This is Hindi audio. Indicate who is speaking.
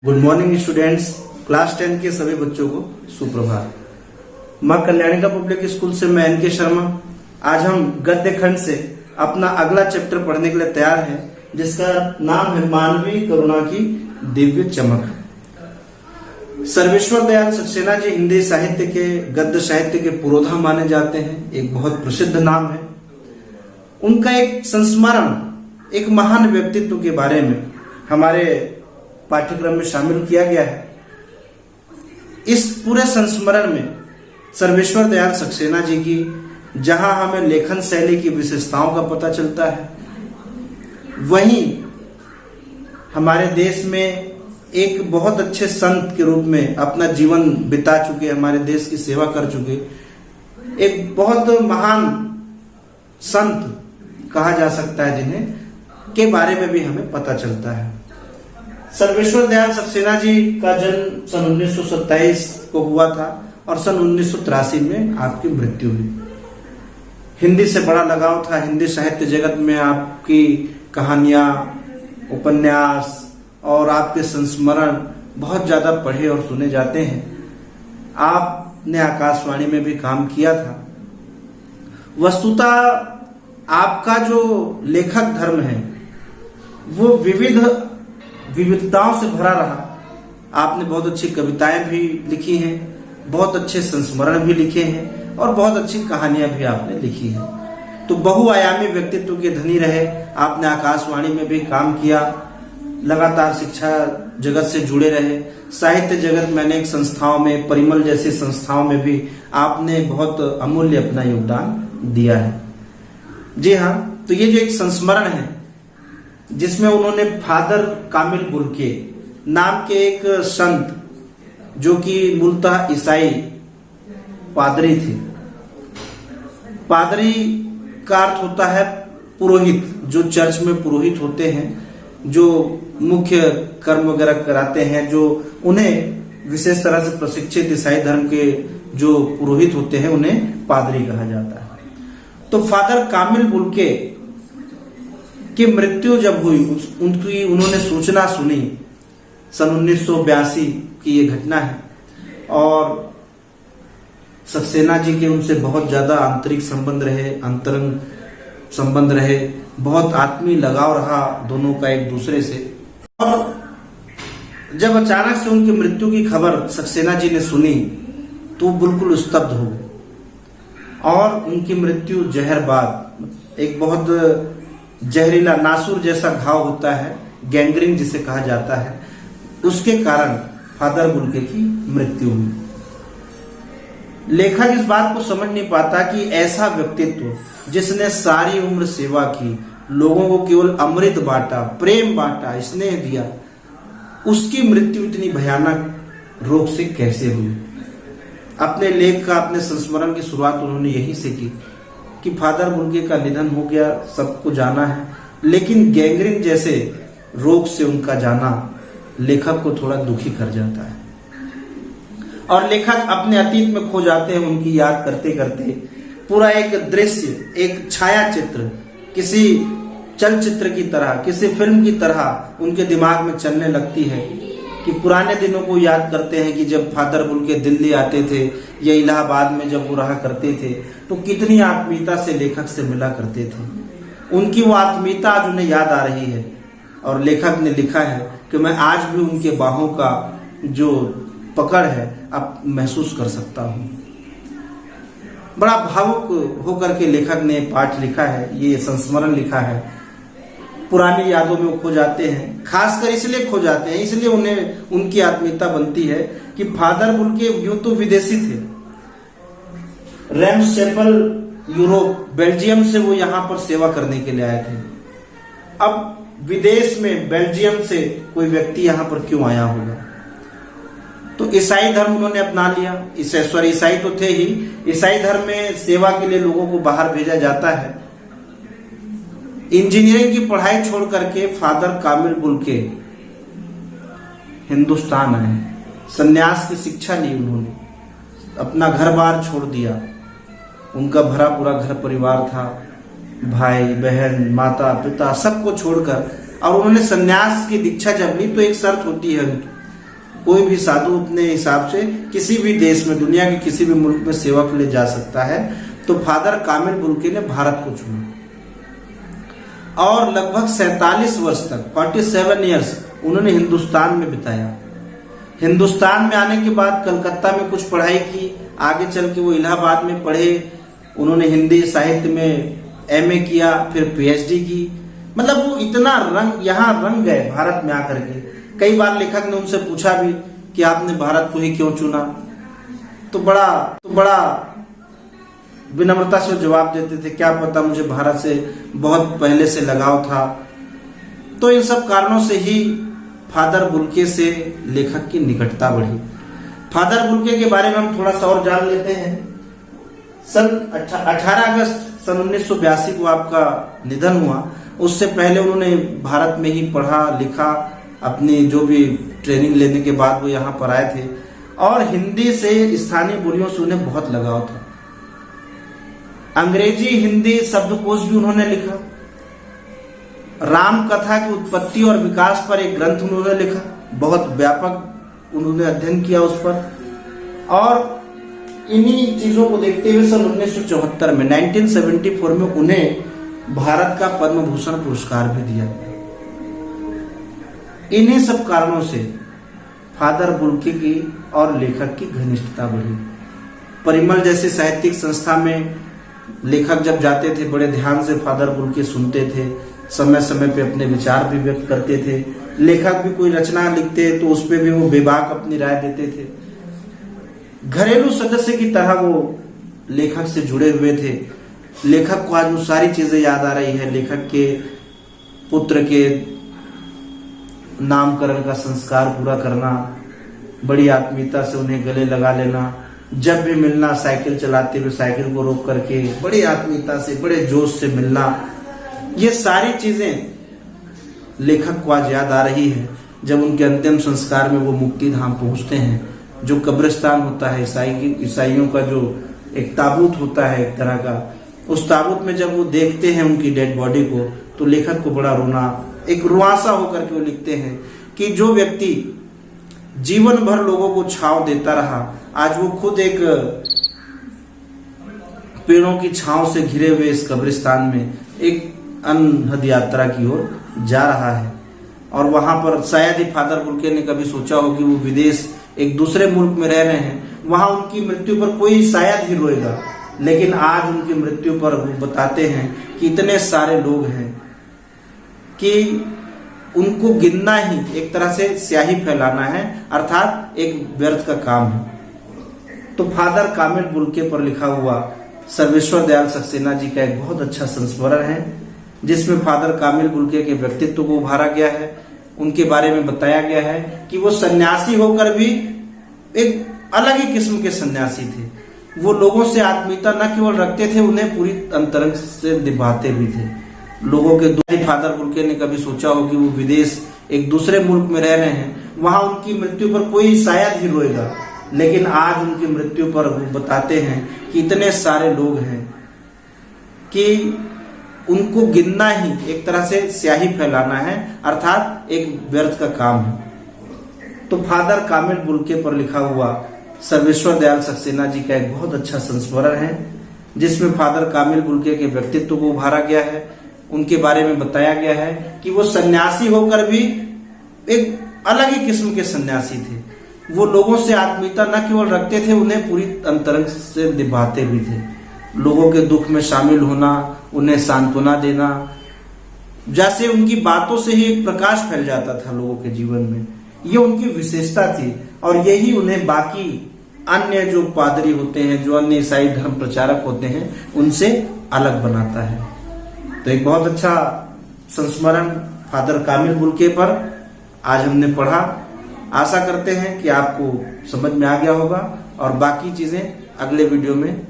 Speaker 1: Good morning students. क्लास 10 के सभी बच्चों को सुप्रभात। मां कल्याणिका पब्लिक स्कूल से मैं एनके शर्मा। आज हम गद्य खंड से अपना अगला चैप्टर पढ़ने के लिए तैयार हैं, जिसका नाम है मानवीय करुणा की दिव्य चमक। सर्वेश्वर दयाल सक्सेना जी हिंदी साहित्य के गद्य साहित्य के पुरोधा माने जाते हैं। एक बहुत प्रसिद्ध नाम है। उनका एक संस्मरण, एक महान व्यक्तित्व के बारे में हमारे पाठ्यक्रम में शामिल किया गया है। इस पूरे संस्मरण में सर्वेश्वर दयाल सक्सेना जी की जहां हमें लेखन शैली की विशेषताओं का पता चलता है, वहीं हमारे देश में एक बहुत अच्छे संत के रूप में अपना जीवन बिता चुके, हमारे देश की सेवा कर चुके एक बहुत महान संत कहा जा सकता है, जिन्हें के बारे में भी हमें पता चलता है। सर्वेश्वर दयाल सक्सेना जी का जन्म सन 1927 को हुआ था और सन 1983 में आपकी मृत्यु हुई। हिंदी से बड़ा लगाव था। हिंदी साहित्य जगत में आपकी कहानियां, उपन्यास और आपके संस्मरण बहुत ज्यादा पढ़े और सुने जाते हैं। आपने आकाशवाणी में भी काम किया था। वस्तुतः आपका जो लेखक धर्म है वो विविधताओं से भरा रहा। आपने बहुत अच्छी कविताएं भी लिखी हैं, बहुत अच्छे संस्मरण भी लिखे हैं और बहुत अच्छी कहानियां भी आपने लिखी हैं। तो बहुआयामी व्यक्तित्व के धनी रहे। आपने आकाशवाणी में भी काम किया, लगातार शिक्षा जगत से जुड़े रहे। साहित्य जगत में अनेक संस्थाओं में, परिमल जैसी संस्थाओं में भी आपने बहुत अमूल्य अपना योगदान दिया है। जी हाँ, तो ये जो एक संस्मरण है जिसमें उन्होंने फादर कामिल बुल्के नाम के एक संत, जो कि मूलतः ईसाई पादरी थे। पादरी का अर्थ होता है पुरोहित, जो चर्च में पुरोहित होते हैं, जो मुख्य कर्म वगैरह कराते हैं, जो उन्हें विशेष तरह से प्रशिक्षित ईसाई धर्म के जो पुरोहित होते हैं उन्हें पादरी कहा जाता है। तो फादर कामिल बुल्के की मृत्यु जब हुई, उन्होंने सूचना सुनी। सन 1982 की ये घटना है और सक्सेना जी के उनसे बहुत ज्यादा आंतरिक संबंध रहे, अंतरंग संबंध रहे, बहुत आत्मीय लगाव रहा दोनों का एक दूसरे से। और जब अचानक से उनकी मृत्यु की खबर सक्सेना जी ने सुनी तो बिल्कुल स्तब्ध हो गए और उनकी मृत्यु जहरबाद, एक बहुत जहरीला नासूर जैसा घाव होता है, गैंग्रीन जिसे कहा जाता है, उसके कारण फादर बुल्के की मृत्यु हुई। लेखक इस बात को समझ नहीं पाता कि ऐसा व्यक्तित्व जिसने सारी उम्र सेवा की, लोगों को केवल अमृत बांटा, प्रेम बांटा, स्नेह दिया, उसकी मृत्यु इतनी भयानक रोग से कैसे हुई। अपने लेख का, अपने संस्मरण की शुरुआत उन्होंने यही से की कि फादर बुल्के का निधन हो गया, सबको जाना है, लेकिन गैंग्रीन जैसे रोग से उनका जाना लेखक को थोड़ा दुखी कर जाता है और लेखक अपने अतीत में खो जाते हैं। उनकी याद करते करते पूरा एक दृश्य, एक छाया चित्र किसी चलचित्र की तरह, किसी फिल्म की तरह उनके दिमाग में चलने लगती है कि पुराने दिनों को याद करते हैं कि जब फादर बुल्के दिल्ली आते थे या इलाहाबाद में जब वो रहा करते थे तो कितनी आत्मीयता से लेखक से मिला करते थे। उनकी वो आत्मीयता आज उन्हें याद आ रही है और लेखक ने लिखा है कि मैं आज भी उनके बाहों का जो पकड़ है अब महसूस कर सकता हूँ। बड़ा भावुक होकर के लेखक ने पाठ लिखा है, ये संस्मरण लिखा है। पुरानी यादों में वो खो जाते हैं, खासकर इसलिए खो जाते हैं, इसलिए उन्हें उनकी आत्मीयता बनती है कि फादर बुल्के यूं तो विदेशी थे। रेम्स चैपल, यूरोप, बेल्जियम से वो यहाँ पर सेवा करने के लिए आए थे। अब विदेश में बेल्जियम से कोई व्यक्ति यहाँ पर क्यों आया होगा? तो ईसाई धर्म उन्होंने अपना लिया। ईसाई तो थे ही। ईसाई धर्म में सेवा के लिए लोगों को बाहर भेजा जाता है। इंजीनियरिंग की पढ़ाई छोड़ करके फादर कामिल बुल्के हिंदुस्तान आए। सन्यास की शिक्षा ली उन्होंने, अपना घर बार छोड़ दिया। उनका भरा पूरा घर परिवार था, भाई बहन, माता पिता, सबको छोड़कर, और उन्होंने सन्यास की दीक्षा जब ली तो एक शर्त होती है कोई भी साधु अपने हिसाब से किसी भी देश में, दुनिया के किसी भी मुल्क में सेवा के लिए जा सकता है। तो फादर कामिल बुल्के ने भारत को चुना और लगभग 47 वर्ष तक 47 ईयर्स उन्होंने हिंदुस्तान में बिताया। हिंदुस्तान में आने के बाद कलकत्ता में कुछ पढ़ाई की, आगे चल के वो इलाहाबाद में पढ़े, उन्होंने हिंदी साहित्य में एमए किया, फिर पीएचडी की। मतलब वो इतना यहाँ रंग गए भारत में आकर के। कई बार लेखक ने उनसे पूछा भी कि आपने भारत को ही क्यों चुना, तो बड़ा विनम्रता से जवाब देते थे, क्या पता मुझे भारत से बहुत पहले से लगाव था। तो इन सब कारणों से ही फादर बुल्के से लेखक की निकटता बढ़ी। फादर बुल्के के बारे में हम थोड़ा सा और जान लेते हैं। सन 18 अगस्त सन 1982 को आपका निधन हुआ। उससे पहले उन्होंने भारत में ही पढ़ा लिखा, अपनी जो भी ट्रेनिंग लेने के बाद वो यहाँ पर आए थे और हिंदी से, स्थानीय बोलियों से उन्हें बहुत लगाव था। अंग्रेजी हिंदी शब्दकोश भी उन्होंने लिखा। राम कथा की उत्पत्ति और विकास पर एक ग्रंथ उन्होंने लिखा, बहुत व्यापक उन्होंने अध्ययन किया उस पर। और इन्हीं चीजों को देखते हुए सन 1974 में 1974 में उन्हें भारत का पद्म भूषण पुरस्कार भी दिया। इन्हीं सब कारणों से फादर बुल्के की और लेखक की घनिष्ठता बढ़ी। परिमल जैसी साहित्यिक संस्था में लेखक जब जाते थे, बड़े ध्यान से फादर बुल्के सुनते थे, समय समय पे अपने विचार भी व्यक्त करते थे। लेखक भी कोई रचना लिखते तो उस पर भी वो बेबाक अपनी राय देते थे। घरेलू सदस्य की तरह वो लेखक से जुड़े हुए थे। लेखक को आज वो सारी चीजें याद आ रही है। लेखक के पुत्र के नामकरण का संस्कार पूरा करना, बड़ी आत्मीयता से उन्हें गले लगा लेना, जब भी मिलना साइकिल चलाते हुए साइकिल को रोक करके बड़ी आत्मीयता से, बड़े जोश से मिलना, ये सारी चीजें लेखक को आज याद आ रही है। जब उनके अंतिम संस्कार में वो मुक्ति धाम पहुंचते हैं, जो कब्रिस्तान होता है ईसाइयों का, जो एक ताबूत होता है एक तरह का, उस ताबूत में जब वो देखते हैं उनकी डेड बॉडी को, तो लेखक को बड़ा रोना, एक रुआसा होकर के वो लिखते हैं कि जो व्यक्ति जीवन भर लोगों को छांव देता रहा, आज वो खुद एक पेड़ों की छांव से घिरे हुए इस कब्रिस्तान में एक अनहद यात्रा की ओर जा रहा है। और वहां पर शायद ही फादर बुल्के ने कभी सोचा हो कि वो विदेश, एक दूसरे मुल्क में रह रहे हैं, वहां उनकी मृत्यु पर कोई शायद ही रोएगा। लेकिन आज उनकी मृत्यु पर वो बताते हैं कि इतने सारे लोग हैं कि उनको गिनना ही एक तरह से स्याही फैलाना है, अर्थात एक व्यर्थ का काम है। तो फादर कामिल बुल्के पर लिखा हुआ सर्वेश्वर दयाल सक्सेना जी का एक बहुत अच्छा संस्मरण है, जिसमें फादर कामिल बुल्के के व्यक्तित्व को उभारा गया है। उनके बारे में बताया गया है कि वो सन्यासी होकर भी एक अलग ही किस्म के सन्यासी थे। वो लोगों से आत्मीयता न केवल रखते थे, उन्हें पूरी अंतरंग से निभाते भी थे। लोगों के दुख। फादर बुल्के ने कभी सोचा हो कि वो विदेश, एक दूसरे मुल्क में रह रहे हैं, वहां उनकी मृत्यु पर कोई शायद ही रोएगा। लेकिन आज उनकी मृत्यु पर वो बताते हैं कि इतने सारे लोग हैं कि उनको गिनना ही एक तरह से स्याही फैलाना है, अर्थात एक व्यर्थ का काम है। तो फादर कामिल बुल्के पर लिखा हुआ सर्वेश्वर दयाल सक्सेना जी का एक बहुत अच्छा संस्मरण है, जिसमें फादर कामिल बुल्के के व्यक्तित्व को उभारा गया है। उनके बारे में बताया गया है कि वो सन्यासी होकर भी एक अलग ही किस्म के सन्यासी थे। वो लोगों से आत्मीयता न केवल रखते थे, उन्हें पूरी अंतरंग से निभाते भी थे। लोगों के दुख में शामिल होना, उन्हें सांत्वना देना, जैसे उनकी बातों से ही एक प्रकाश फैल जाता था लोगों के जीवन में। ये उनकी विशेषता थी और यही उन्हें बाकी अन्य जो पादरी होते हैं, जो अन्य ईसाई धर्म प्रचारक होते हैं, उनसे अलग बनाता है। तो एक बहुत अच्छा संस्मरण फादर कामिल बुल्के पर आज हमने पढ़ा। आशा करते हैं कि आपको समझ में आ गया होगा और बाकी चीजें अगले वीडियो में